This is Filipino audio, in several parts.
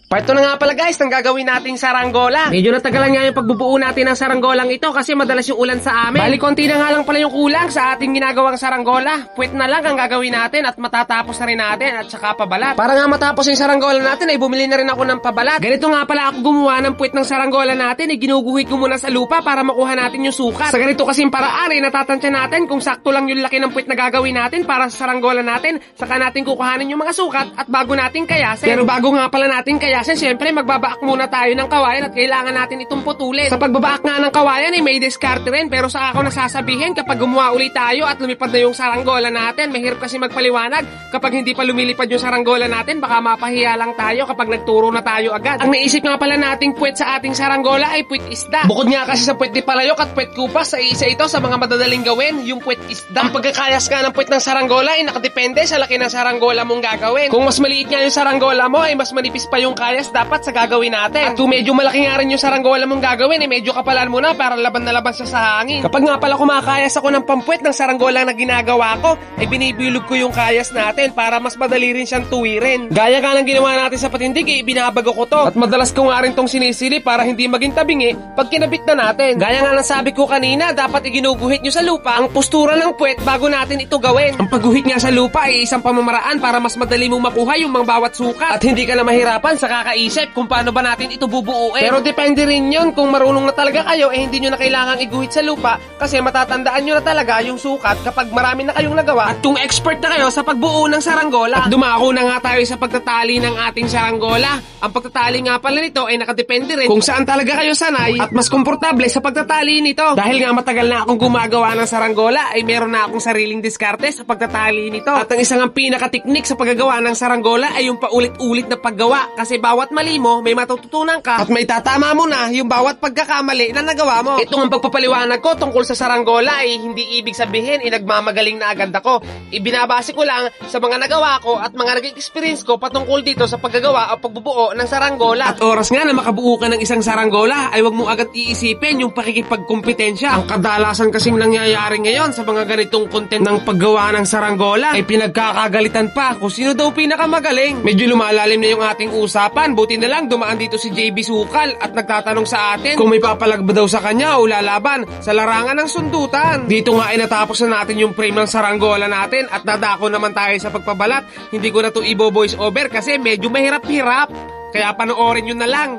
Part 2 na nga pala guys, ng gagawin nating saranggola. Medyo natagalan nga yung pagbubuo natin ng saranggolang ito kasi madalas yung ulan sa amin. Bali, konti na nga lang pala yung kulang sa ating ginagawang saranggola. Puwet na lang ang gagawin natin at matatapos na rin natin at saka pabalat. Para nga matapos yung saranggola natin ay bumili na rin ako ng pabalat. Ganito nga pala ako gumawa ng puwet ng saranggola natin, ginuguhit ko muna sa lupa para makuha natin yung sukat. Sa ganito kasing paraan ay natatansya natin kung sakto lang yung laki ng puwet na gagawin natin para sa saranggola natin. Saka natin kukuhanin yung mga sukat at bago natin kayasin. Pero bago nga pala natin kayasin, syempre magbabaak muna tayo ng kawayan at kailangan natin itong putulin. Sa pagbabaak nga ng kawayan ay may diskarte rin, pero sa ako nasasabihin kapag gumawa ulit tayo at lumipad na yung saranggola natin, mahirap kasi magpaliwanag. Kapag hindi pa lumilipad yung saranggola natin, baka mapahiya lang tayo kapag nagturo na tayo agad. Ang naisip nga pala nating puwet sa ating saranggola ay puwet isda. Bukod nga kasi sa puwet di palayok at puwet kupas, ay isa ito sa mga madadaling gawin, yung puwet isda. Ang pagkakayas nga ng puwet ng saranggola ay nakadepende sa laki ng saranggola mong gagawin. Kung mas maliit nga yung saranggola mo ay mas manipis pa yung kayas dapat sa gagawin natin. At kung medyo malaki nga rin yung saranggola mong gagawin, medyo kapalan mo na para laban na laban siya sa hangin. Kapag nga pala kumakayas ako ng pampuwet ng saranggola na ginagawa ko, ay binibilog ko yung kayas natin para mas madali rin siyang tuwirin. Gaya nga ng ginawa natin sa patindig, binabago ko to. At madalas ko nga rin tong sinisili para hindi maging tabingi pag kinabit na natin. Gaya nga ng sabi ko kanina, dapat iginuguhit nyo sa lupa ang postura ng puwet bago natin ito gawin. Ang pagguhit nga sa lupa ay isang pamamaraan para mas madali mong makuha yung mga bawat sukat at hindi ka na mahirapan sa kakaisip kung paano ba natin ito bubuuin. Pero depende rin yun kung marunong na talaga kayo, hindi nyo na kailangang iguhit sa lupa kasi matatandaan nyo na talaga yung sukat kapag marami na kayong nagawa at kung expert na kayo sa pagbuo ng saranggola. At dumako na nga tayo sa pagtatali ng ating saranggola. Ang pagtatali nga pala nito ay nakadepende rin kung saan talaga kayo sanay at mas komportable sa pagtatali nito. Dahil nga matagal na akong gumagawa ng saranggola ay meron na akong sariling diskarte sa pagtatali nito. At ang isang pinakateknik sa paggagawa ng saranggola ay yung paulit-ulit na paggawa kasi bawat mali mo may matututunan ka at may tatama mo na yung bawat pagkakamali na nagawa mo. Itong ang pagpapaliwanag ko tungkol sa saranggola ay hindi ibig sabihin nagmamagaling na agad ako. Ibinabase ko lang sa mga nagawa ko at mga naging experience ko patungkol dito sa paggagawa o pagbubuo ng saranggola. At oras nga na makabuo ka ng isang saranggola ay wag mo agad iisipin yung pakikipagkompetensya. Ang kadalasan kasing nangyayari ngayon sa mga ganitong content ng paggawa ng saranggola ay pinagkakagalitan pa kung sino daw pinakamagaling. Medyo lumalalim na yung ating usapan, buti na lang dumaan dito si JB Sukal at nagtatanong sa atin kung may papalag ba daw sa kanya o lalaban sa larangan ng sundutan. Dito nga ay natapos na natin yung frame ng saranggola natin at dadako naman tayo sa pagpabalat. Hindi ko na to ibo-voice over kasi medyo mahirap-hirap. Kaya panoorin nyo na lang.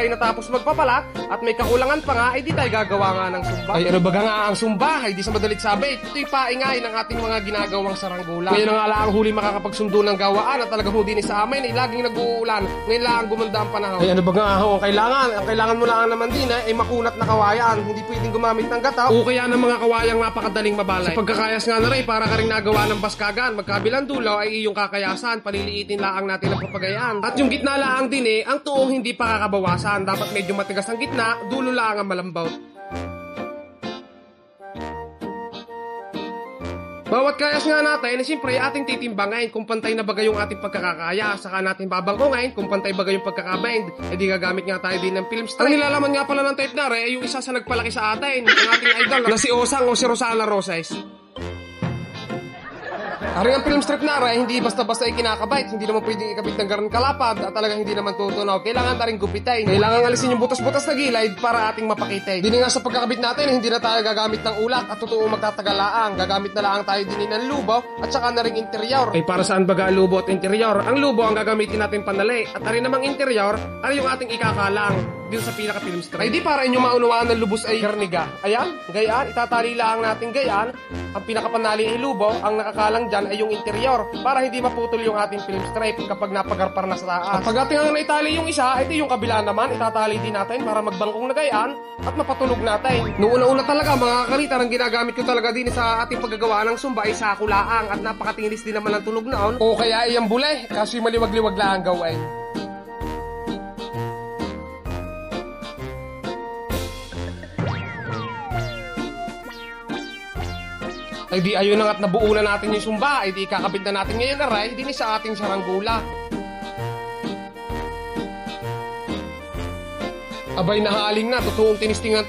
tayo natapos magpapala at may kakulangan pa nga, ay di tayo gagawa nga ng sumba. Ay ano baga nga ang sumba? Ay di sa madalit sabi, ito'y paingay ng ating mga ginagawang saranggola. Ngayon nga lang huli makakapagsundo ng gawaan at talagang huli ni sa amin ay laging nag-uulan. Ngayon lang gumanda ang panahon. Ay ano baga nga ang kailangan? Ang kailangan mo lang naman din ay makunat na kawayan. Hindi pwedeng gumamit ng gataw o kaya ng mga kawayang napakadaling mabalay. Sa pagkakayas nga na rin, para ka rin nagawa ng baskagan. Magkabilang dulo ay iyong kakayasan, paliliitin laang natin ang papagayan. At yung gitna laang din ang tuong hindi pa kakabawasan. Dapat medyo matigas ang gitna, dulo lang ang malambaw. Bawat kayas nga natin, siyempre ating titimbangin kung pantay na bagay yung ating pagkakakaya. Saka natin babangkongin kung pantay bagay yung pagkakabind. Di gagamit nga tayo din ng film strip. Ang nilalaman nga pala ng tape na ay yung isa sa nagpalaki sa atin, ang ating idol na si Osang o si Rosana Roses. Aring ang film strip na hindi basta-basta ikinakabite. Hindi naman pwedeng ikabit ng garan kalapad at talagang hindi naman tutunaw. Kailangan taring gupitay. Kailangan alisin yung butas-butas na gilid para ating mapakitay. Dini nga sa pagkakabit natin, hindi na tayo gagamit ng ulak at totoong magtatagalaang. Gagamit na lang tayo din ng lubo at saka na ring interior. Ay para saan baga lubo at interior? Ang lubo ang gagamitin natin panali at aring namang interior ay yung ating ikakalang dito sa pinaka-film strip. Ay di para inyong maunawaan ng lubos ay garniga. Ayan, gayaan, itatali lang natin gayaan. Ang pinakapanali ay lubo, ang nakakalang dyan ay yung interior para hindi maputol yung ating film strip kapag napagarpar na sa taas. At pag ating ang naitali yung isa, ito yung kabila naman, itatali din natin para magbangkong na gayaan at mapatulog natin. Noong una-una talaga mga kakalitar, ang ginagamit ko talaga din sa ating paggagawa ng sumba ay sakulaang at napakatinis din naman ang tunog noon. O kaya ay ang bule, kasi maliwag-liwag lang ang gawain. Ay di ayun na nga't nabuo na natin yung sumba, ay di kakabit na natin ngayon na ray, di ni sa ating saranggola. Abay nahaling na, totoong tinisting.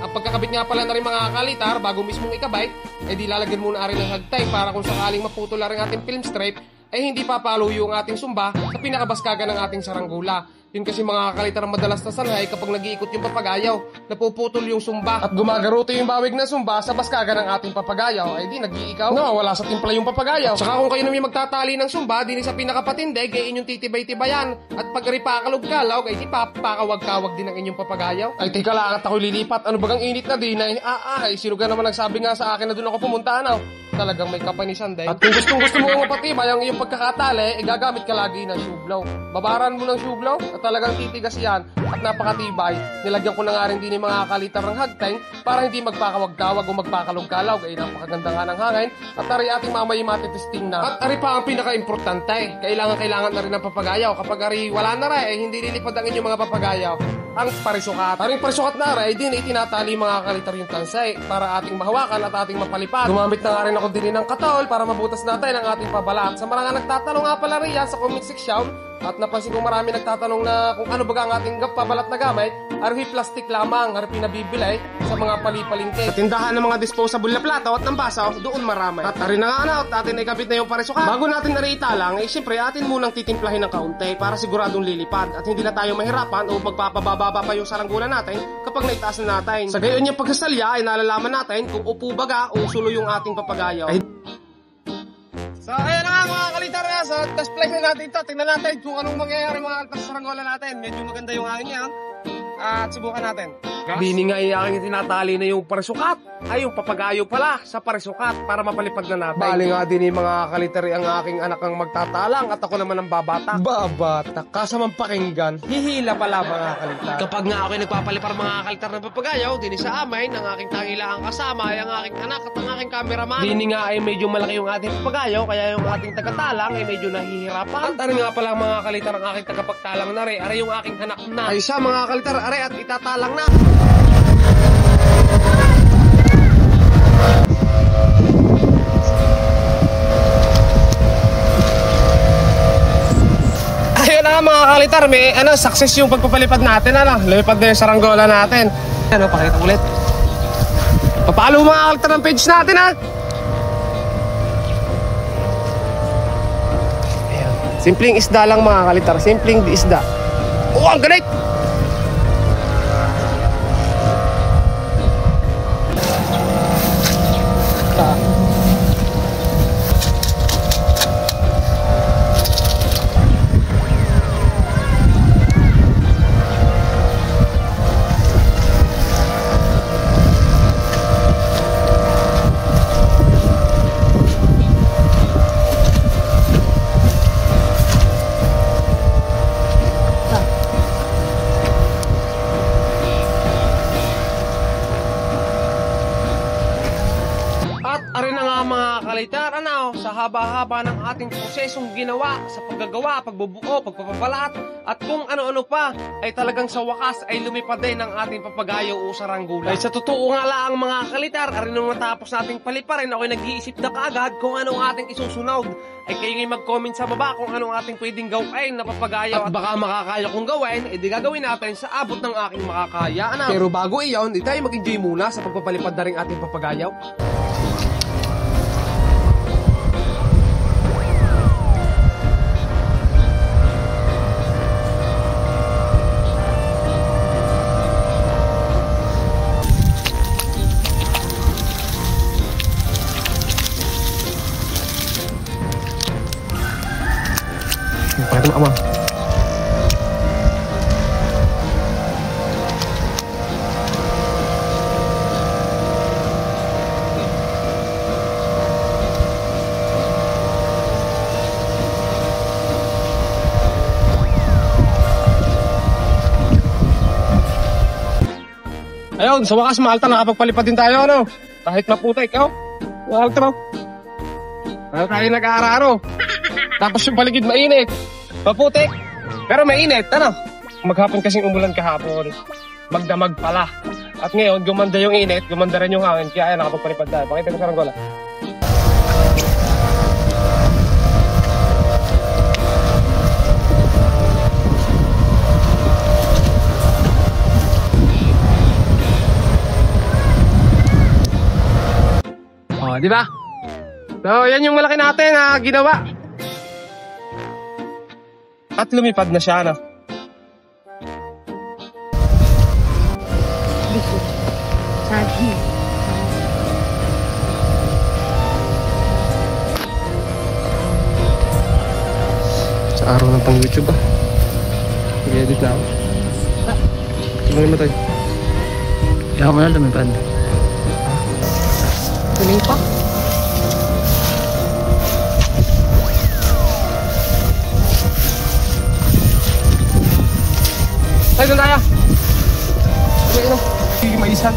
Ang pagkakabit nga pala na rin mga kakalitar, bago mismong ikabit, ay di lalagyan muna rin ng hagtay para kung sakaling maputol na rin ating film strip, ay hindi papalo yung ating sumba sa pinakabaskaga ng ating saranggola. Yun kasi mga kakalitar ang madalas na sanhay kapag nag-iikot yung papagayaw, napuputol yung sumba at gumagaroto yung bawig ng sumba sa baskaga ng ating papagayaw. Ay di nag-iikaw, nawawala sa timpla yung papagayaw. Saka kung kayo naman magtatali ng sumba, di sa pinakapatindig, ay inyong titibay-tibayan. At pag ripakalog-kalog, ay di papakawag-kawag din ang inyong papagayaw. Ay teka lang at ako'y lilipat, ano bagang init na din ay ay sino ka naman nagsabi nga sa akin na doon ako pumunta ano? Talagang may kapanisan din. At kung gusto mo mapatibay ang iyong pagkakatali, gagamit ka lagi ng shoeblow. Babaran mo ng shoeblow at talagang titigas yan at napakatibay. Nilagyan ko na nga rin din yung mga kakalitar ng hagteng para hindi magpakawag-tawag o magpakalog-kalog. Ay napakaganda nga ng hangin at ari ating mamay matitesting na. At ari pa ang pinaka-importante, kailangan na rin ng papagayaw. Kapag ari wala na rin, ay hindi lilipad ang inyong mga papagayaw. Ang parisukat. Aring parisukat na rin, din itinatali mga kakalitar yung tansay para ating mahawakan at ating mapalipad. Gumamit na nga rin ako din ng katol para mabutas natin ang ating pabalat. Sa mga nagtatanong nga pala rin sa comment section, at napansin kong marami nagtatanong na kung ano ba ang ating pabalat na gamit, arhi plastic lamang, arhi pinabibili sa mga palipalingke. Sa tindahan ng mga disposable na plato at ng baso, doon marami. At arin na nga at atin ay kapit na yung parisukat. Bago natin naritalang, ay siyempre atin munang titimplahin ng kaunti para siguradong lilipad at hindi na tayo mahirapan o magpapababa pa yung saranggola natin kapag naitaas na natin. Sa gayon yung pagkasalya ay nalalaman natin kung upo baga o sulo yung ating papagayaw. So ayan na nga mga kalitar na, so test play na natin ito. Tingnan natin kung anong mangyayari mga kalitar sa saranggola natin. Medyo maganda yung hangin niya at subukan natin. Bini nga aking tinatali na yung parisukat ay yung papagayo pala sa parisukat para mapalipad na natin. Bali nga din yung mga kalitari ang aking anak ang magtatalang at ako naman ang babatak. Babatak? Kasamang pakinggan, hihila pala mga kalitar. Kapag nga ako'y nagpapalipar mga kalitar ng papagayaw, din sa amin, ang aking tangilaang kasama ay ang aking anak at ang aking cameraman. Bini nga ay medyo malaki yung ating papagayaw, kaya yung ating tagatalang ay medyo nahihirapan. At ano nga pala mga kalitar ang aking tagapagtalang na rin, aray yung aking anak na. Ay siya mga kalitar, aray at itatalang na. Ayun na nga mga kalitar, may success yung pagpapalipad natin, lumipad na yung saranggola natin. Pakita ulit. Papalo mga kalitar ng page natin Ayan. Simpleng isda lang mga kalitar, simpleng isda. Oh, ang galit! haba-haba ng ating prosesong ginawa sa paggagawa, pagbubuo, pagpapabalat, at kung ano-ano pa, ay talagang sa wakas ay lumipad din ng ating papagayo o saranggola. Ay sa totoo nga lang mga kalitar, arin nung natapos nating paliparin, ako'y nag-iisip na kaagad kung anong ating isusunod. Ay kayo ngayon mag-comment sa baba kung anong ating pwedeng gawin na papagayo at baka makakaya kong gawin, edi gagawin natin sa abot ng aking makakaya. Pero bago iyon, di tayo mag-enjoy muna sa pagpapalipad na rin ating papagayaw. Pakita mo, ama. Ayun, sa wakas Maalta, nakapagpalipad din tayo, ano? Kahit maputik, oh. Maalta, oh. Ano tayo nag-aararo? Tapos yung paligid mainit. Maputik. Pero mainit, ano? Maghapon kasing umulan kahapon. Magdamag pala. At ngayon, gumanda yung init, gumanda rin yung hangin. Kaya ayan, nakapagpalipad tayo. Pakita ko sa ranggola. Oh, di ba? So, yan yung malaki natin na ginawa. At lumipad na siya, no? Sa araw ng pang YouTube, ah. Nag-edit na ako. Ano naman tayo? Kaya mo na lumipad. Tuling pa. Ay, doon tayo. Ayun, sige maisan.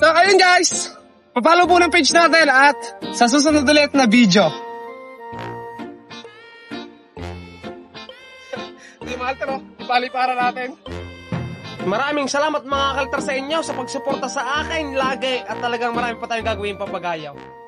So, ayun guys. Papalo po ng page natin at sa susunod ulit na video. Hindi mahal ito, no? Ipali-para natin. Maraming salamat mga kaltar sa inyo sa pagsuporta sa akin lagi at talagang marami pa tayong gagawin papagayaw.